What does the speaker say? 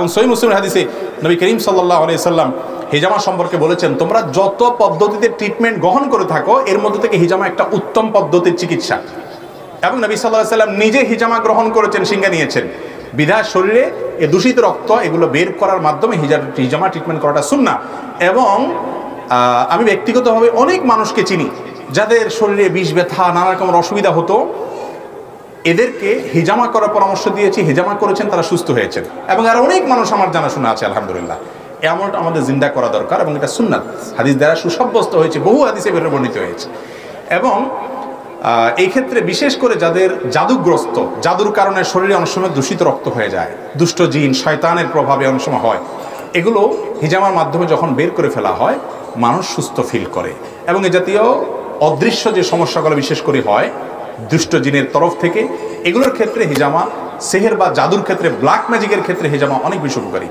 এবং সহিহ মুসলিমের হাদিসে নবী করিম সাল্লাল্লাহু আলাইহি সাল্লাম হিজামা সম্পর্কে বলেছেন, তোমরা যত পদ্ধতিতে ট্রিটমেন্ট গ্রহণ করে থাকো এর মধ্যে থেকে হিজামা একটা উত্তম পদ্ধতির চিকিৎসা। এবং নবী সাল্লাল্লাহু আলাইহি সাল্লাম নিজে হিজামা গ্রহণ করেছেন, সিঙ্গা নিয়েছেন। বিধায় শরীরে এই দূষিত রক্ত এগুলো বের করার মাধ্যমে হিজামা ট্রিটমেন্ট করাটা সুন্নাহ। এবং আমি ব্যক্তিগতভাবে অনেক মানুষকে চিনি যাদের শরীরে বিষ ব্যথা নানা রকমের অসুবিধা হতো, এদেরকে হিজামা করার পরামর্শ দিয়েছি, হিজামা করেছেন, তারা সুস্থ হয়েছেন। এবং আর অনেক মানুষ আমার জানাশোনা আছে আলহামদুলিল্লাহ। এমন আমাদের জিন্দা করা দরকার এবং এটা সুন্নাত, হাদিস দ্বারা সুসাব্যস্ত হয়েছে, বহু হাদিসে বের বর্ণিত হয়েছে। এবং এই ক্ষেত্রে বিশেষ করে যাদের জাদুগ্রস্ত, জাদুর কারণে শরীরে অনেক সময় দূষিত রক্ত হয়ে যায়, দুষ্ট জিন শয়তানের প্রভাবে অনেক সময় হয়, এগুলো হিজামার মাধ্যমে যখন বের করে ফেলা হয় মানুষ সুস্থ ফিল করে। এবং এ জাতীয় অদৃশ্য যে সমস্যাগুলো বিশেষ করে হয় দুষ্ট জিনের তরফ থেকে, এগুলোর ক্ষেত্রে হিজামা, সেহের বা জাদুর ক্ষেত্রে, ব্ল্যাক ম্যাজিকের ক্ষেত্রে হিজামা অনেক বেশি উপকারী।